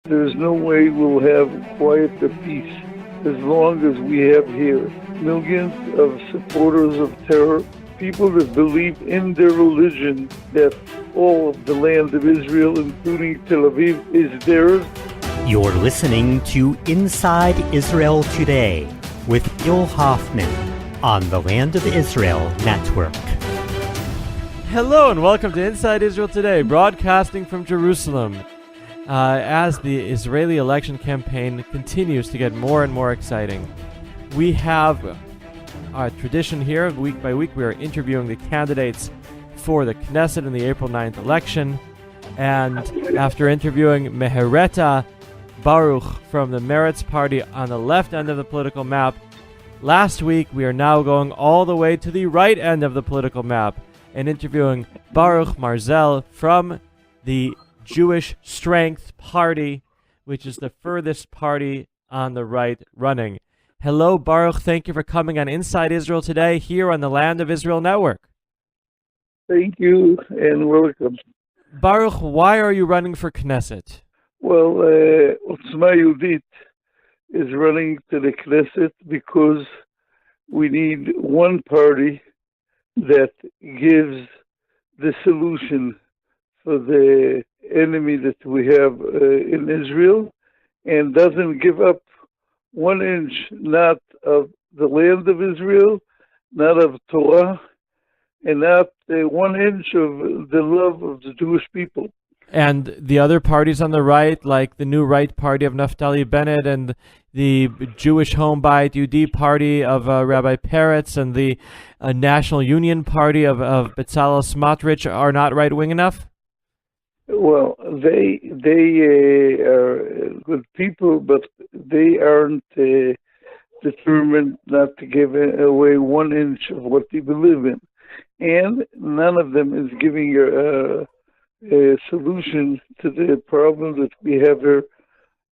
There's no way we'll have quiet or peace as long as we have here millions of supporters of terror, people that believe in their religion that all of the land of Israel, including Tel Aviv, is theirs. You're listening to Inside Israel Today with Gil Hoffman on the Land of Israel Network. Hello and welcome to Inside Israel Today, broadcasting from Jerusalem. As the Israeli election campaign continues to get more and more exciting, we have our tradition here. Week by week, we are interviewing the candidates for the Knesset in the April 9th election. And after interviewing Mehereta Baruch from the Meretz party on the left end of the political map last week, we are now going all the way to the right end of the political map and interviewing Baruch Marzel from the Jewish Strength Party, which is the furthest party on the right running. Hello, Baruch. Thank you for coming on Inside Israel Today here on the Land of Israel Network. Thank you and welcome. Baruch, why are you running for Knesset? Well, Otzma Yehudit is running to the Knesset because we need one party that gives the solution for the enemy that we have in Israel and doesn't give up 1 inch, not of the land of Israel, not of Torah, and not 1 inch of the love of the Jewish people. And the other parties on the right, like the New Right Party of Naftali Bennett and the Jewish Home Bayit Yehudi Party of Rabbi Peretz and the National Union Party of Bezalel Smotrich, are not right-wing enough? Well, they are good people, but they aren't determined not to give away 1 inch of what they believe in. And none of them is giving a solution to the problem that we have here.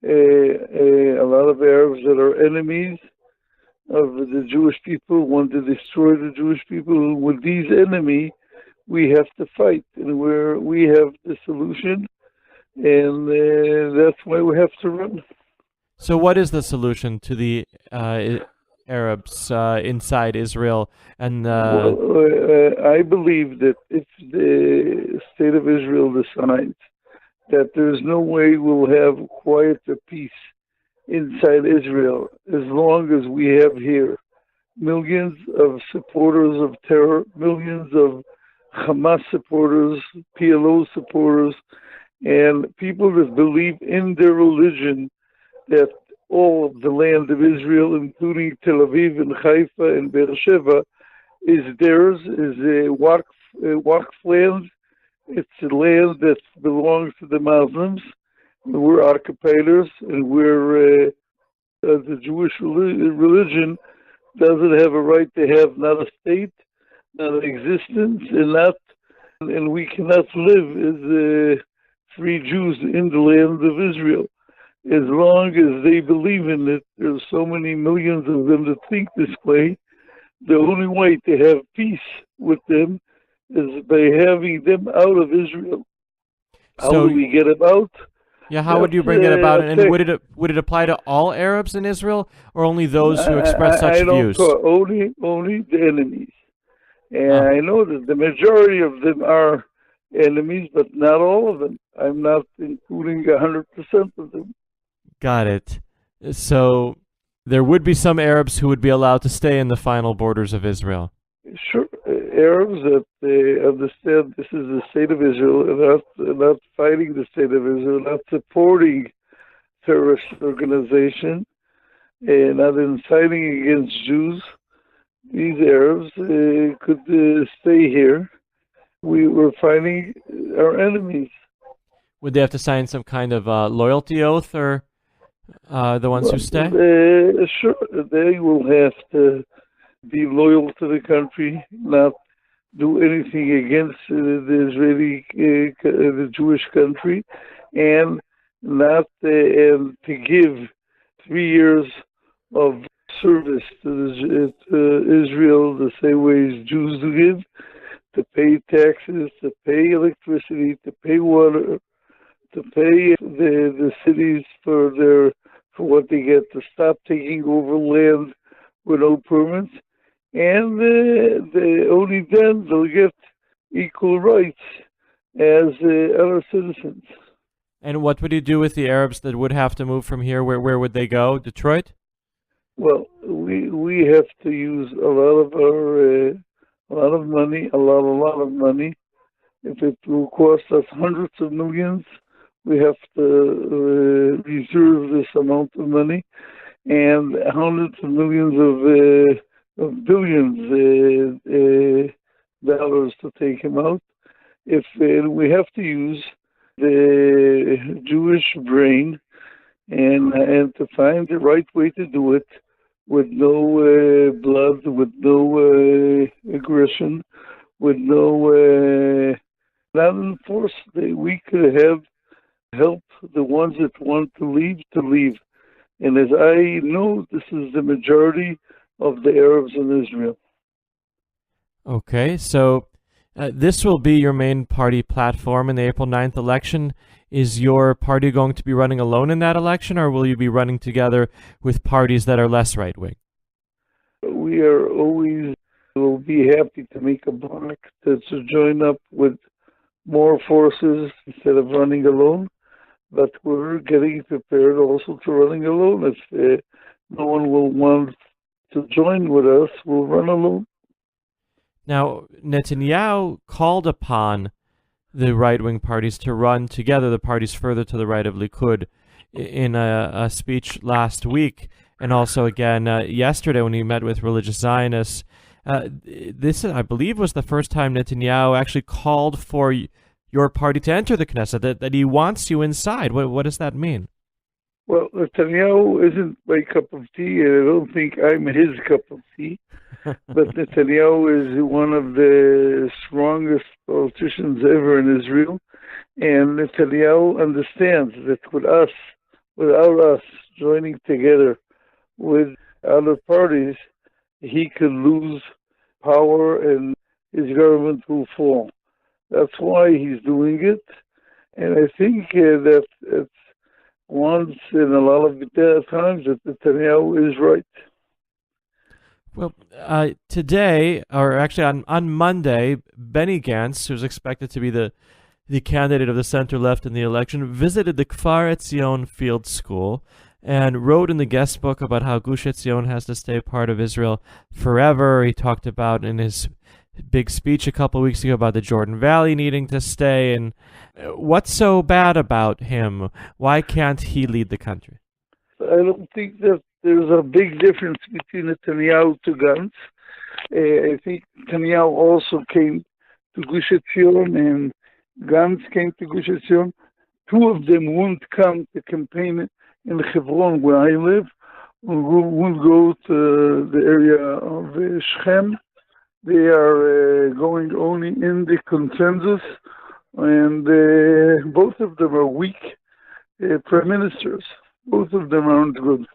A lot of Arabs that are enemies of the Jewish people want to destroy the Jewish people. With these enemies, we have to fight, and we have the solution, and that's why we have to run. So what is the solution to the Arabs inside Israel? And I believe that if the state of Israel decides that there's no way we'll have quiet or peace inside Israel as long as we have here millions of supporters of terror, millions of Hamas supporters, PLO supporters, and people that believe in their religion that all of the land of Israel, including Tel Aviv and Haifa and Beersheba, is theirs, is a Waqf land. It's a land that belongs to the Muslims. We're occupiers, and we're the Jewish religion doesn't have a right to have not a state, not an existence, and we cannot live as free Jews in the land of Israel. As long as they believe in it, there's so many millions of them that think this way. The only way to have peace with them is by having them out of Israel. How do we get them out? Yeah, how would you bring it about? And would it apply to all Arabs in Israel, or only those who express such views? Only the enemies. And I know that the majority of them are enemies, but not all of them. I'm not including 100% of them. Got it. So there would be some Arabs who would be allowed to stay in the final borders of Israel. Sure. Arabs that understand this is the state of Israel, and not fighting the state of Israel, not supporting terrorist organization, and not inciting against Jews. These Arabs could stay here. We were fighting our enemies. Would they have to sign some kind of loyalty oath, or the ones who stay? Sure, they will have to be loyal to the country, not do anything against the Israeli, the Jewish country, and not and to give 3 years of service to Israel the same way as Jews give, to pay taxes, to pay electricity, to pay water, to pay the cities for what they get, to stop taking over land with no permits, and only then they'll get equal rights as other citizens. And what would you do with the Arabs that would have to move from here? Where would they go? Detroit? Well, we have to use a lot of money, a lot of money. If it will cost us hundreds of millions, we have to reserve this amount of money, and hundreds of millions of billions dollars to take him out. If we have to use the Jewish brain and to find the right way to do it, with no blood, with no aggression, with no not enforce. We could have helped the ones that want to leave. And as I know, this is the majority of the Arabs in Israel. Okay, so this will be your main party platform in the April 9th election. Is your party going to be running alone in that election, or will you be running together with parties that are less right-wing? We are always will be happy to make a block to join up with more forces instead of running alone, but we're getting prepared also to running alone. If no one will want to join with us, we'll run alone. Now, Netanyahu called upon the right-wing parties to run together, the parties further to the right of Likud, in a speech last week, and also again yesterday when he met with religious Zionists. This, I believe, was the first time Netanyahu actually called for your party to enter the Knesset, that he wants you inside. What does that mean? Well, Netanyahu isn't my cup of tea, and I don't think I'm his cup of tea. But Netanyahu is one of the strongest politicians ever in Israel. And Netanyahu understands that without us joining together with other parties, he could lose power and his government will fall. That's why he's doing it. And I think that it's once in a lot of times that Netanyahu is right. Well, today, or actually on Monday, Benny Gantz, who's expected to be the candidate of the center-left in the election, visited the Kfar Etzion Field School and wrote in the guest book about how Gush Etzion has to stay part of Israel forever. He talked about in his big speech a couple of weeks ago about the Jordan Valley needing to stay. And what's so bad about him? Why can't he lead the country? I don't think that there's a big difference between Netanyahu to Gantz. I think Netanyahu also came to Gush Etzion and Gantz came to Gush Etzion. Two of them won't come to campaign in Hebron, where I live, won't go to the area of Shechem. They are going only in the consensus, and both of them are weak prime ministers. Both of them aren't good.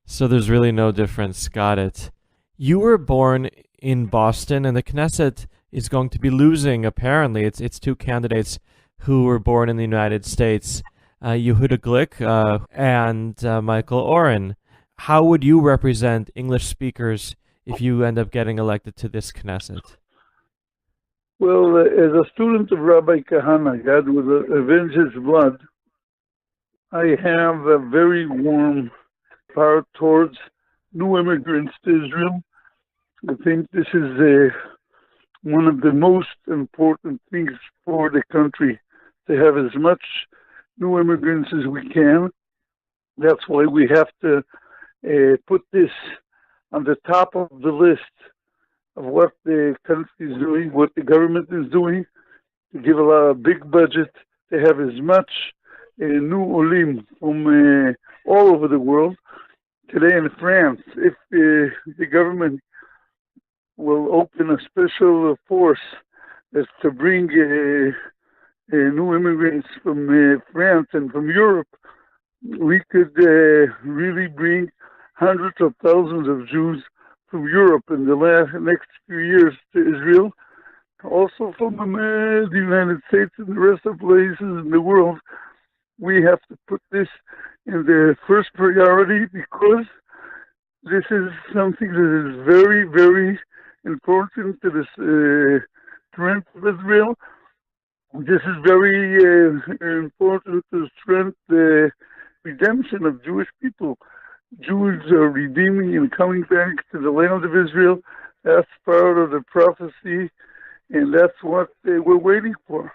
So there's really no difference. Got it. You were born in Boston, and the Knesset is going to be losing, apparently. It's two candidates who were born in the United States, Yehuda Glick and Michael Oren. How would you represent English speakers if you end up getting elected to this Knesset? Well, as a student of Rabbi Kahana, God would avenge his blood, I have a very warm part towards new immigrants to Israel. I think this is one of the most important things for the country, to have as much new immigrants as we can. That's why we have to put this on the top of the list of what the country is doing, what the government is doing, to give a big budget, to have as much new olim from all over the world. Today in France, if the government will open a special force that's to bring new immigrants from France and from Europe, we could really bring hundreds of thousands of Jews from Europe in the next few years to Israel, also from the United States and the rest of places in the world we have to put this in the first priority because this is something that is very, very important to this strength of Israel. This is very important to strengthen the redemption of Jewish people. Jews are redeeming and coming back to the land of Israel. That's part of the prophecy, and that's what we're waiting for.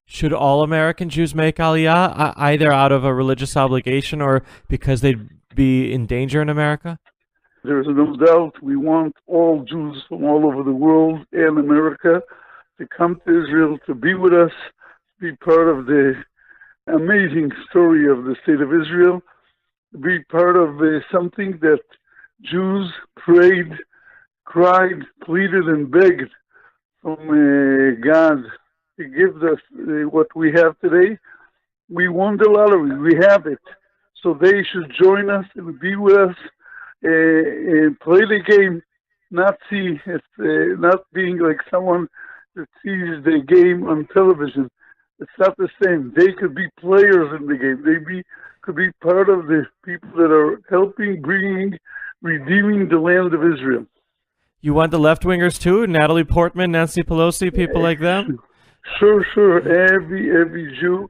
Should all American Jews make Aliyah, either out of a religious obligation or because they'd be in danger in America? There's no doubt we want all Jews from all over the world and America to come to Israel, to be with us, to be part of the amazing story of the state of Israel, to be part of something that Jews prayed, cried, pleaded, and begged from God to give us what we have today. We won the lottery. We have it. So they should join us and be with us and play the game, not see it, not being like someone that sees the game on television. It's not the same. They could be players in the game. They could be part of the people that are helping, bringing, redeeming the land of Israel. You want the left-wingers too? Natalie Portman, Nancy Pelosi, people like them? Sure. Every Jew,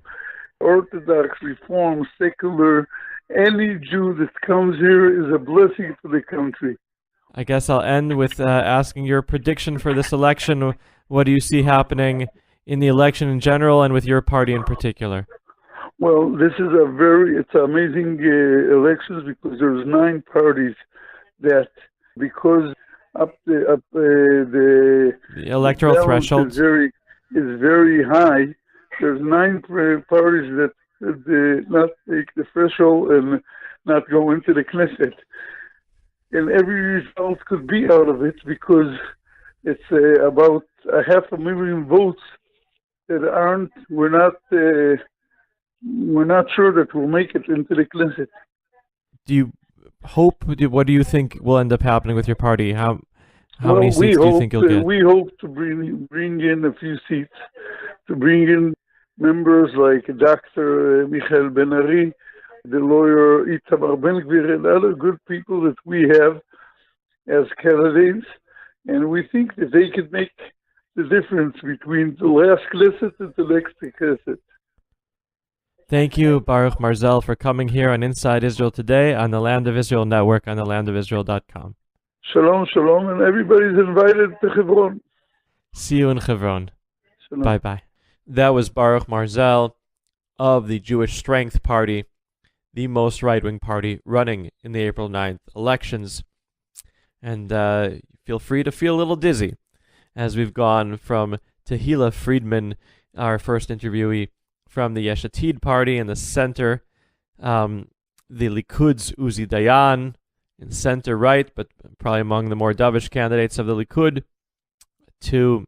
Orthodox, Reform, secular, any Jew that comes here is a blessing for the country. I guess I'll end with asking your prediction for this election. What do you see happening in the election in general and with your party in particular? Well, this is it's amazing elections because there's 9 parties that, because the electoral threshold is very high. There's 9 parties that not take the threshold and not go into the Knesset. And every result could be out of it because it's about 500,000 votes that we're not sure that we'll make it into the Knesset. Do you hope? What do you think will end up happening with your party? How many seats do you think you'll get? We hope to bring in a few seats, to bring in members like Dr. Michael Ben-Ari, the lawyer Itamar Ben-Gvir, and other good people that we have as candidates. And we think that they could make the difference between the last Knesset and the next Knesset. Thank you, Baruch Marzel, for coming here on Inside Israel Today on the Land of Israel Network on thelandofisrael.com. Shalom, and everybody's invited to Hebron. See you in Hebron. Shalom. Bye-bye. That was Baruch Marzel of the Jewish Strength Party, the most right-wing party running in the April 9th elections. And feel free to feel a little dizzy as we've gone from Tehila Friedman, our first interviewee, from the Yesh Atid party in the center, the Likud's Uzi Dayan in center right, but probably among the more dovish candidates of the Likud, to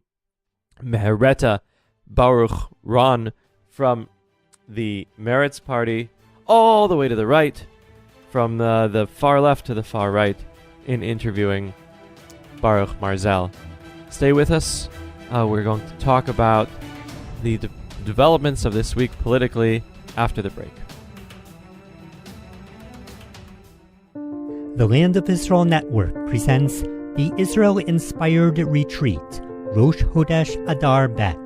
Mehereta Baruch Ron from the Meretz party, all the way to the right, from the far left to the far right, in interviewing Baruch Marzel. Stay with us. We're going to talk about the developments of this week politically after the break. The Land of Israel Network presents the Israel-inspired retreat, Rosh Chodesh Adar Bet,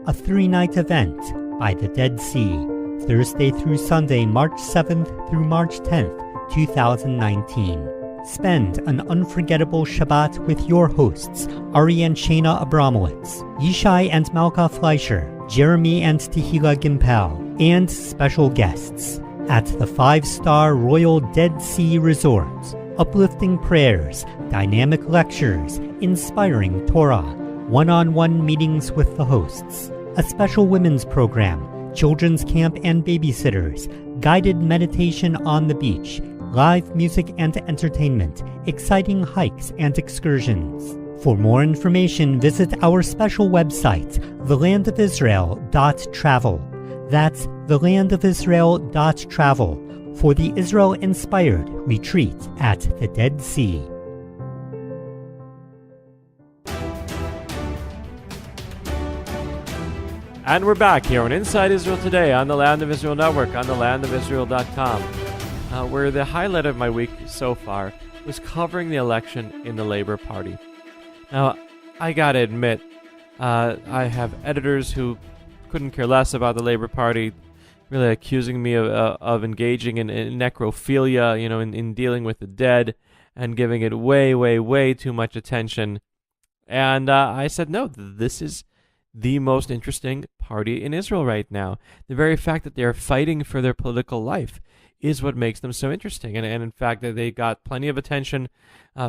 a 3-night event by the Dead Sea, Thursday through Sunday, March 7th through March 10th, 2019. Spend an unforgettable Shabbat with your hosts, Ari and Shana Abramowitz, Yishai and Malka Fleischer, Jeremy and Tehila Gimpel, and special guests at the 5-star Royal Dead Sea Resort. Uplifting prayers, dynamic lectures, inspiring Torah, one-on-one meetings with the hosts, a special women's program, children's camp and babysitters, guided meditation on the beach, live music and entertainment, exciting hikes and excursions. For more information, visit our special website, thelandofisrael.travel. That's thelandofisrael.travel for the Israel-inspired retreat at the Dead Sea. And we're back here on Inside Israel Today on the Land of Israel Network, on thelandofisrael.com, where the highlight of my week so far was covering the election in the Labor Party. Now, I gotta admit, I have editors who couldn't care less about the Labor Party, really accusing me of engaging in necrophilia, in dealing with the dead, and giving it way, way, way too much attention. And I said, no, this is the most interesting party in Israel right now. The very fact that they're fighting for their political life is what makes them so interesting. And in fact, they got plenty of attention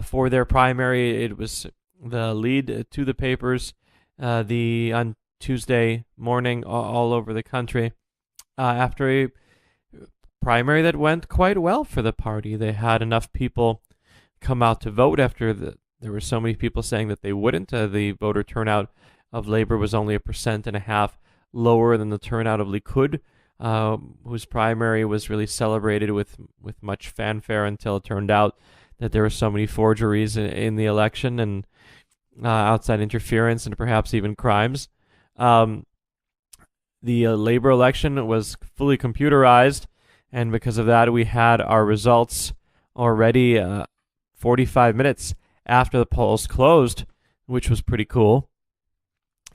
for their primary. It was the lead to the papers on Tuesday morning all over the country after a primary that went quite well for the party. They had enough people come out to vote after there were so many people saying that they wouldn't. The voter turnout of Labor was only 1.5% lower than the turnout of Likud, whose primary was really celebrated with much fanfare until it turned out that there were so many forgeries in the election and outside interference and perhaps even crimes. The Labor election was fully computerized, and because of that, we had our results already 45 minutes after the polls closed, which was pretty cool.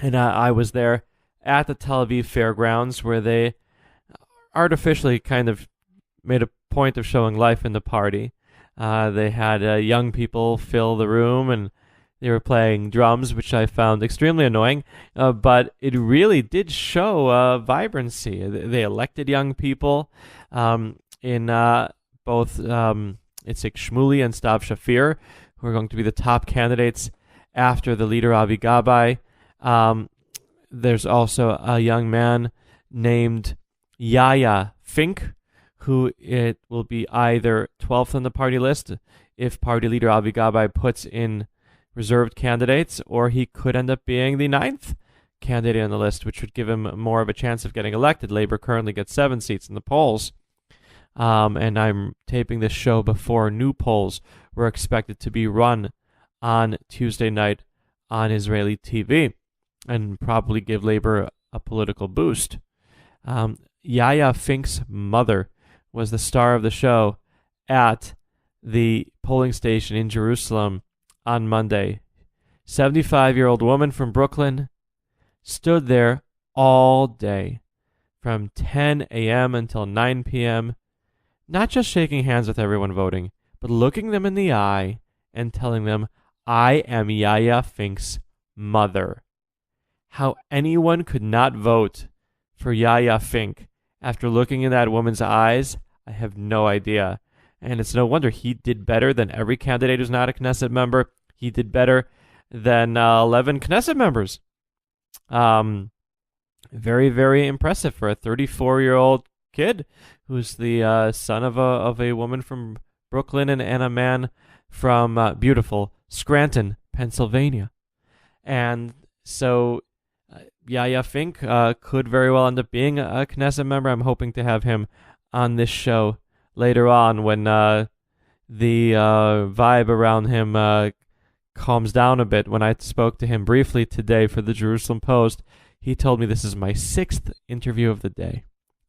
And I was there at the Tel Aviv fairgrounds, where they artificially kind of made a point of showing life in the party. They had young people fill the room, and they were playing drums, which I found extremely annoying. But it really did show vibrancy. They elected young people in both Itzik Shmuli and Stav Shafir, who are going to be the top candidates after the leader Avi Gabai. There's also a young man named Yaya Fink, who it will be either 12th on the party list if party leader Avi Gabai puts in reserved candidates, or he could end up being the 9th candidate on the list, which would give him more of a chance of getting elected. Labor currently gets 7 seats in the polls. And I'm taping this show before new polls were expected to be run on Tuesday night on Israeli TV, and probably give Labor a political boost. Yaya Fink's mother was the star of the show at the polling station in Jerusalem on Monday. 75-year-old woman from Brooklyn stood there all day from 10 a.m. until 9 p.m., not just shaking hands with everyone voting, but looking them in the eye and telling them, I am Yaya Fink's mother. How anyone could not vote for Yaya Fink after looking in that woman's eyes, I have no idea. And it's no wonder he did better than every candidate who's not a Knesset member. He did better than 11 Knesset members. Very, very impressive for a 34-year-old kid who's the son of a woman from Brooklyn and a man from beautiful Scranton, Pennsylvania. And so Yaya Fink could very well end up being a Knesset member. I'm hoping to have him on this show later on when the vibe around him calms down a bit. When I spoke to him briefly today for the Jerusalem Post, he told me this is my 6th interview of the day.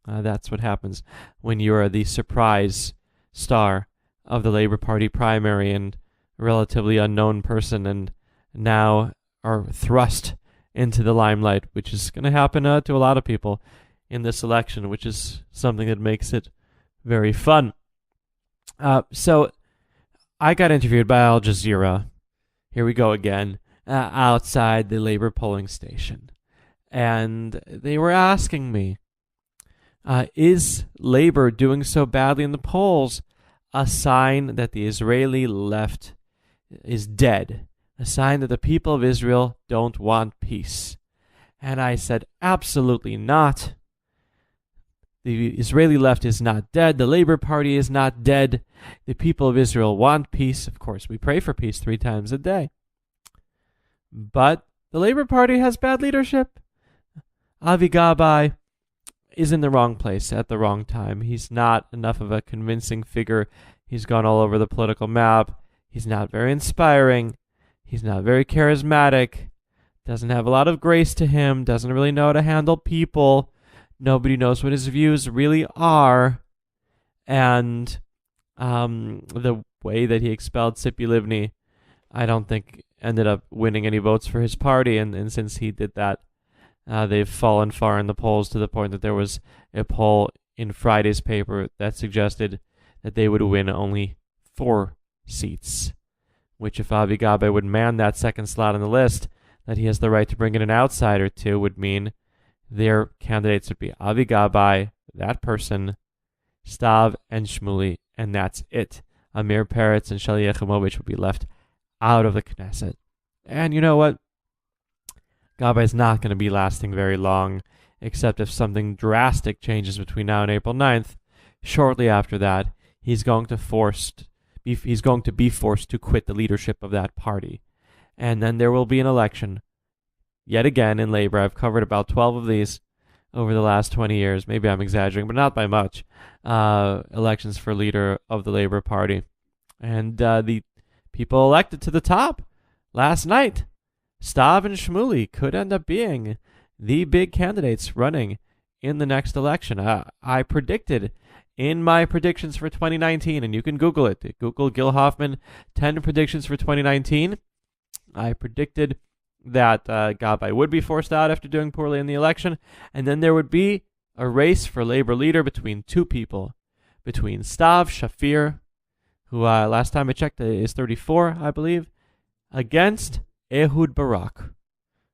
That's what happens when you are the surprise star of the Labor Party primary and a relatively unknown person, and now are thrust into the limelight, which is going to happen to a lot of people in this election, which is something that makes it very fun. So I got interviewed by Al Jazeera. Here we go again, outside the Labor polling station. And they were asking me, is Labor doing so badly in the polls a sign that the Israeli left is dead? A sign that the people of Israel don't want peace? And I said, absolutely not. The Israeli left is not dead. The Labor Party is not dead. The people of Israel want peace. Of course, we pray for peace 3 times a day. But the Labor Party has bad leadership. Avi Gabai is in the wrong place at the wrong time. He's not enough of a convincing figure. He's gone all over the political map. He's not very inspiring. He's not very charismatic. doesn't have a lot of grace to him, doesn't really know how to handle people. Nobody knows what his views really are. And the way that he expelled Tzipi Livni, I don't think ended up winning any votes for his party. And since he did that, they've fallen far in the polls to the point that there was a poll in Friday's paper that suggested that they would win only 4 seats, which if Avi Gabay would man that second slot on the list, that he has the right to bring in an outsider to, would mean their candidates would be Avi Gabay, that person, Stav, and Shmuley, and that's it. Amir Peretz and Sheli Yechimovich would be left out of the Knesset. And you know what? Gabay's not going to be lasting very long, except if something drastic changes between now and April 9th. Shortly after that, he's going to be forced to quit the leadership of that party. And then there will be an election, yet again in labor. I've covered about 12 of these over the last 20 years. Maybe I'm exaggerating, but not by much. Elections for leader of the Labor Party. And the people elected to the top last night, Stav and Shmuley, could end up being the big candidates running in the next election. I predicted in my predictions for 2019, and you can Google it. Google Gil Hoffman 10 predictions for 2019. I predicted that Gabay would be forced out after doing poorly in the election, and then there would be a race for labor leader between 2 people, between Stav Shafir, who last time I checked is 34, I believe, against Ehud Barak,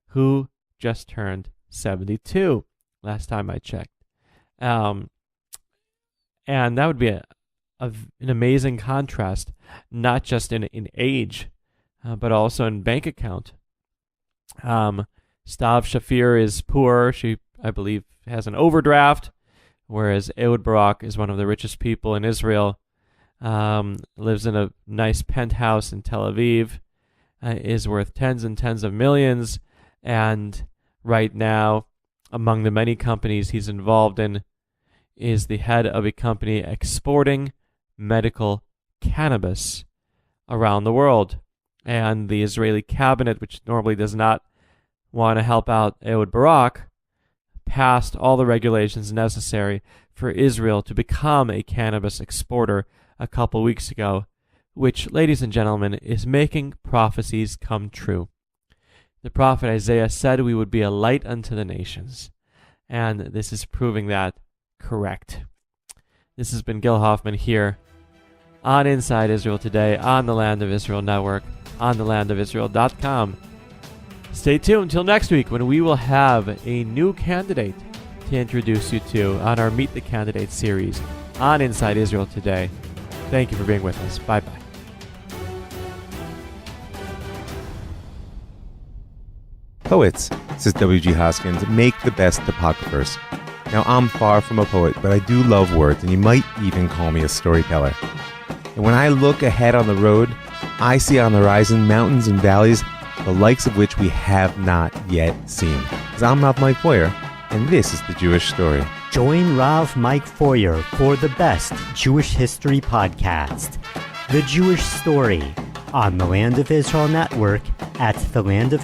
who just turned 72 last time I checked. And that would be an amazing contrast, not just in age, but also in bank account. Stav Shafir is poor. She, I believe, has an overdraft, whereas Ehud Barak is one of the richest people in Israel, lives in a nice penthouse in Tel Aviv, is worth tens and tens of millions, and right now, among the many companies he's involved in, is the head of a company exporting medical cannabis around the world. And the Israeli cabinet, which normally does not want to help out Ehud Barak, passed all the regulations necessary for Israel to become a cannabis exporter a couple weeks ago, which, ladies and gentlemen, is making prophecies come true. The prophet Isaiah said we would be a light unto the nations, and this is proving that correct. This has been Gil Hoffman here on Inside Israel Today, on the Land of Israel Network, on thelandofisrael.com. Stay tuned until next week when we will have a new candidate to introduce you to on our Meet the Candidates series on Inside Israel Today. Thank you for being with us. Bye-bye. Poets, says W.G. Hoskins, make the best topographers. Now, I'm far from a poet, but I do love words, and you might even call me a storyteller. And when I look ahead on the road, I see on the horizon mountains and valleys, the likes of which we have not yet seen. Because I'm Rav Mike Foyer, and this is The Jewish Story. Join Rav Mike Foyer for the best Jewish history podcast, The Jewish Story, on the Land of Israel Network at thelandofisrael.com.